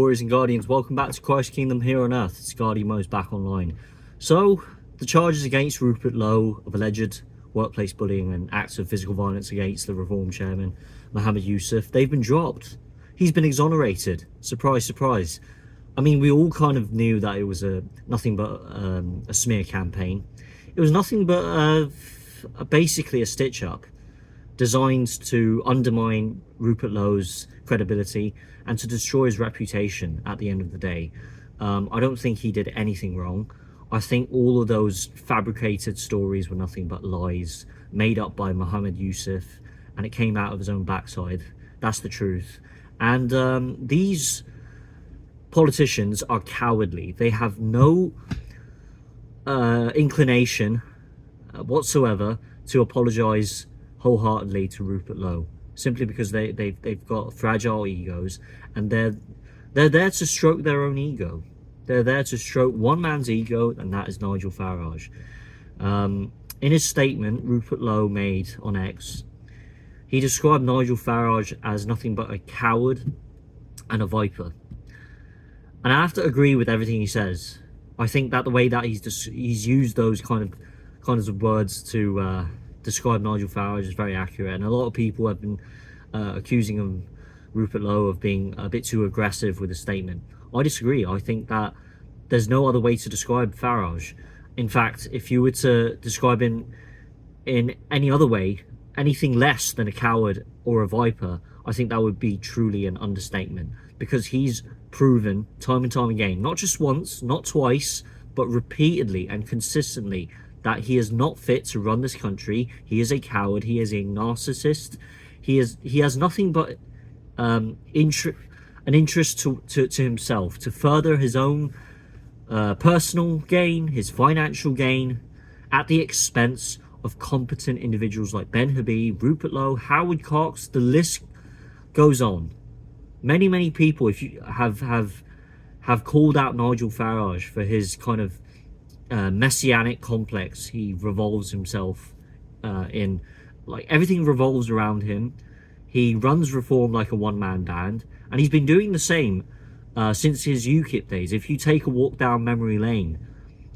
Warriors and Guardians, welcome back to Christ's Kingdom here on Earth. It's Guardian Mo's back online. So, the charges against Rupert Lowe of alleged workplace bullying and acts of physical violence against the Reform chairman, Mohammed Yusuf, they've been dropped. He's been exonerated. Surprise, surprise. I mean, we all kind of knew that it was nothing but a smear campaign. It was nothing but basically a stitch-up designed to undermine Rupert Lowe's credibility and to destroy his reputation at the end of the day. I don't think he did anything wrong. I think all of those fabricated stories were nothing but lies made up by Mohammed Yusuf, and it came out of his own backside. That's the truth. And these politicians are cowardly. They have no inclination whatsoever to apologize wholeheartedly to Rupert Lowe, simply because they've got fragile egos, and they're there to stroke their own ego. They're there to stroke one man's ego, and that is Nigel Farage. In his statement Rupert Lowe made on X, he described Nigel Farage as nothing but a coward and a viper. And I have to agree with everything he says. I think that the way that he's used those kinds of words to describe Nigel Farage is very accurate, and a lot of people have been accusing of Rupert Lowe of being a bit too aggressive with the statement. I disagree. I think that there's no other way to describe Farage. In fact, if you were to describe him in any other way, anything less than a coward or a viper, I think that would be truly an understatement, because he's proven time and time again, not just once, not twice, but repeatedly and consistently, that he is not fit to run this country. He is a coward. He is a narcissist. He has nothing but an interest to himself, to further his own personal gain, his financial gain, at the expense of competent individuals like Ben Habib, Rupert Lowe, Howard Cox. The list goes on. Many people, if you have called out Nigel Farage for his kind of messianic complex he revolves himself in. Like, everything revolves around him. He runs Reform like a one-man band, and he's been doing the same since his UKIP days. If you take a walk down memory lane,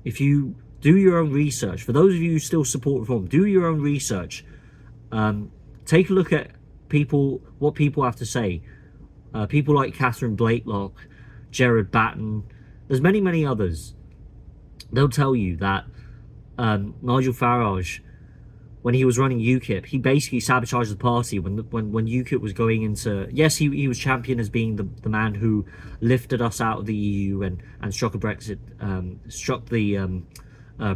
if you do your own research, for those of you who still support Reform, do your own research. Take a look at what people have to say. People like Catherine Blakelock, Gerard Batten, there's many others. They'll tell you that Nigel Farage, when he was running UKIP, he basically sabotaged the party when UKIP was going into... Yes, he was championed as being the man who lifted us out of the EU and struck a Brexit, struck the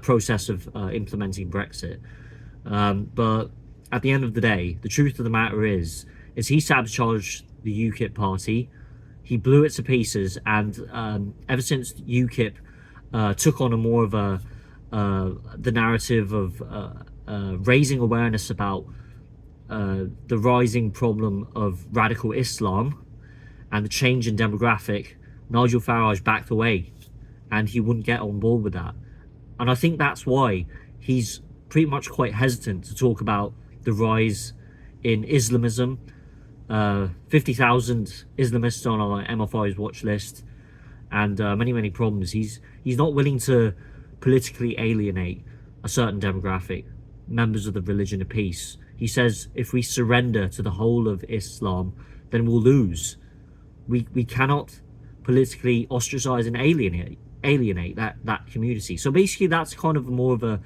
process of implementing Brexit. But at the end of the day, the truth of the matter is he sabotaged the UKIP party. He blew it to pieces, and ever since UKIP took on a more of the narrative of raising awareness about the rising problem of radical Islam and the change in demographic, Nigel Farage backed away, and he wouldn't get on board with that. And I think that's why he's pretty much quite hesitant to talk about the rise in Islamism. 50,000 Islamists on our MFI's watch list, and many problems. He's not willing to politically alienate a certain demographic, members of the religion of peace. He says if we surrender to the whole of Islam, then we'll lose. We cannot politically ostracize and alienate that community. So basically, that's kind of more of a,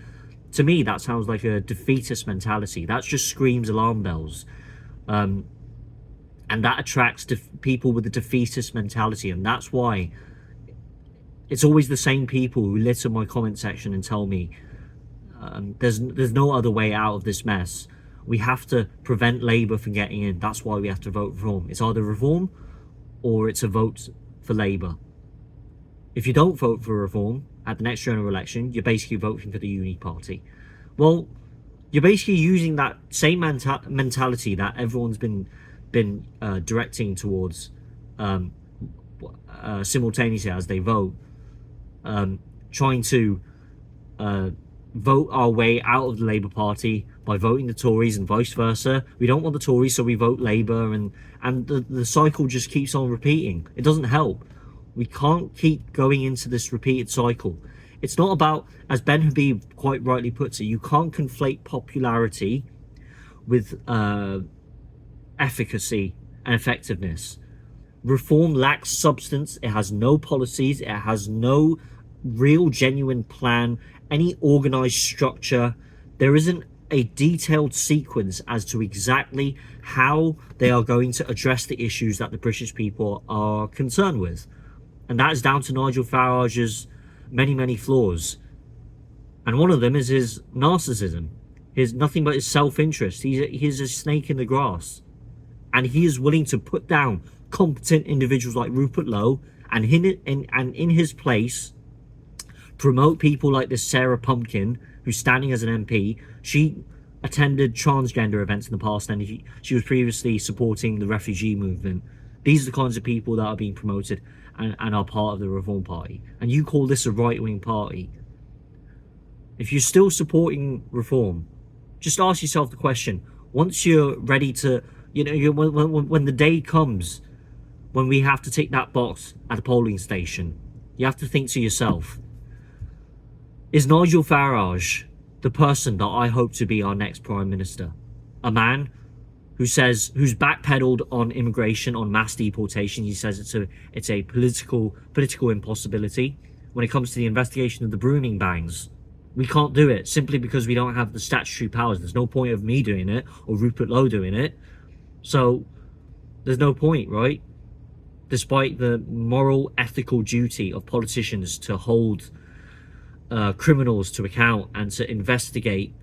to me, that sounds like a defeatist mentality. That just screams alarm bells. And that attracts people with a defeatist mentality, and that's why it's always the same people who litter my comment section and tell me there's no other way out of this mess. We have to prevent Labour from getting in. That's why we have to vote Reform. It's either Reform or it's a vote for Labour. If you don't vote for Reform at the next general election, you're basically voting for the Uni Party. Well, you're basically using that same mentality that everyone's been directing towards simultaneously as they vote, trying to vote our way out of the Labour Party by voting the Tories and vice versa. We don't want the Tories, so we vote Labour, and the cycle just keeps on repeating. It doesn't help. We can't keep going into this repeated cycle. It's not about, as Ben Habib quite rightly puts it, you can't conflate popularity with efficacy and effectiveness. Reform lacks substance. It has no policies. It has no real genuine plan, any organized structure. There isn't a detailed sequence as to exactly how they are going to address the issues that the British people are concerned with. And that is down to Nigel Farage's many flaws. And one of them is his narcissism. His nothing but his self-interest. He's a snake in the grass. And he is willing to put down competent individuals like Rupert Lowe, and in his place promote people like this Sarah Pumpkin, who's standing as an MP. She attended transgender events in the past, and she was previously supporting the refugee movement. These are the kinds of people that are being promoted and are part of the Reform Party. And you call this a right-wing party? If you're still supporting reform, just ask yourself the question, once you're ready to, when the day comes when we have to tick that box at the polling station, you have to think to yourself, is Nigel Farage the person that I hope to be our next Prime Minister? A man who's backpedaled on immigration, on mass deportation. He says it's a political impossibility. When it comes to the investigation of the Bruning bangs, we can't do it simply because we don't have the statutory powers. There's no point of me doing it or Rupert Lowe doing it. So there's no point, right? Despite the moral, ethical duty of politicians to hold criminals to account and to investigate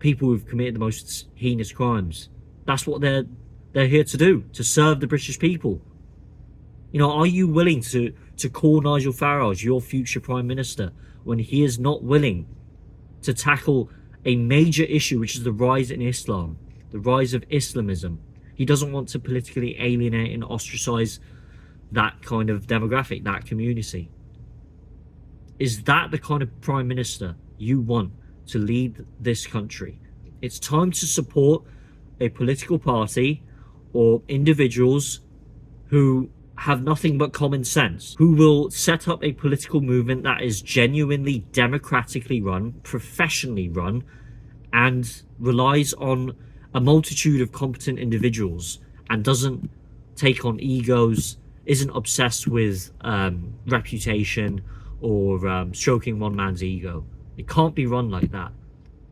people who've committed the most heinous crimes. That's what they're here to do, to serve the British people. Are you willing to call Nigel Farage your future Prime Minister when he is not willing to tackle a major issue, which is the rise in Islam, the rise of Islamism? He doesn't want to politically alienate and ostracize that kind of demographic, that community. Is that the kind of Prime Minister you want to lead this country? It's time to support a political party or individuals who have nothing but common sense, who will set up a political movement that is genuinely democratically run, professionally run, and relies on a multitude of competent individuals and doesn't take on egos, isn't obsessed with reputation or stroking one man's ego. It can't be run like that.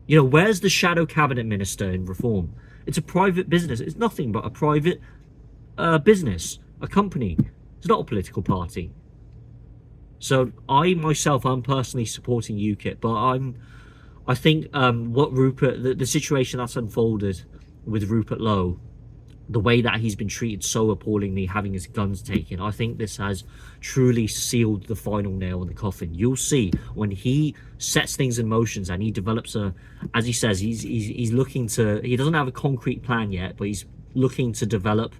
Where's the shadow cabinet minister in Reform? It's a private business. It's nothing but a private business, a company. It's not a political party. So I'm personally supporting UKIP, but I think what the situation that's unfolded with Rupert Lowe, the way that he's been treated so appallingly, having his guns taken, I think this has truly sealed the final nail in the coffin. You'll see when he sets things in motions and he develops as he says, he's looking to, he doesn't have a concrete plan yet, but he's looking to develop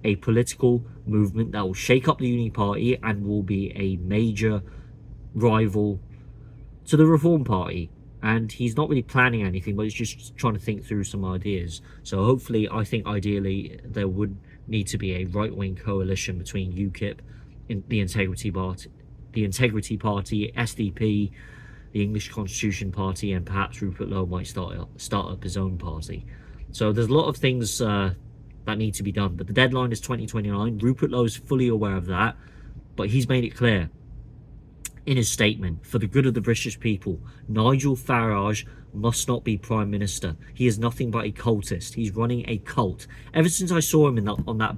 a political movement that will shake up the Union Party and will be a major rival to the Reform Party. And he's not really planning anything, but he's just trying to think through some ideas. So hopefully, I think ideally there would need to be a right-wing coalition between UKIP, the Integrity Party, SDP, the English Constitution Party, and perhaps Rupert Lowe might start up his own party. So there's a lot of things that need to be done, but the deadline is 2029. Rupert Lowe is fully aware of that, but he's made it clear in his statement, for the good of the British people, Nigel Farage must not be Prime Minister. He is nothing but a cultist. He's running a cult. Ever since I saw him in that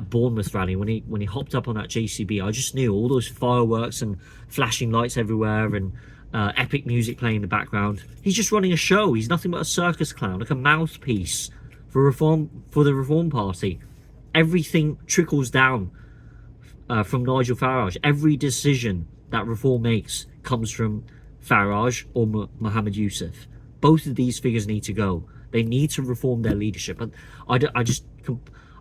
Bournemouth rally, when he hopped up on that JCB, I just knew all those fireworks and flashing lights everywhere and epic music playing in the background. He's just running a show. He's nothing but a circus clown, like a mouthpiece for the Reform Party. Everything trickles down from Nigel Farage. Every decision that Reform makes comes from Farage or Mohammed Yusuf. Both of these figures need to go. They need to reform their leadership. And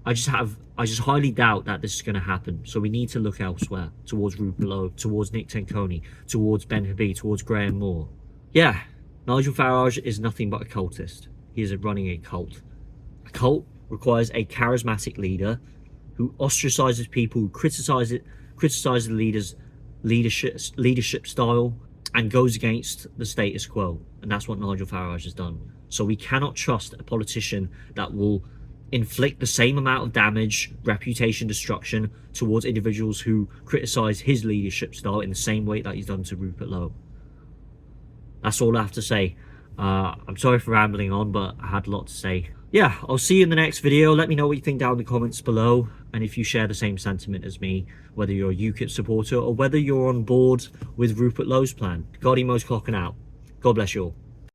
I just highly doubt that this is going to happen. So we need to look elsewhere, towards Rupert Lowe, towards Nick Tenconi, towards Ben Habib, towards Graham Moore. Yeah, Nigel Farage is nothing but a cultist. He is running a cult. A cult requires a charismatic leader who ostracizes people, who criticizes the leader's leadership style, and goes against the status quo. And that's what Nigel Farage has done. So we cannot trust a politician that will inflict the same amount of damage, reputation destruction towards individuals who criticize his leadership style in the same way that he's done to Rupert Lowe. That's all I have to say. I'm sorry for rambling on, but I had a lot to say. Yeah, I'll see you in the next video. Let me know what you think down in the comments below, and if you share the same sentiment as me, whether you're a UKIP supporter or whether you're on board with Rupert Lowe's plan. God emo's clocking out. God bless you all.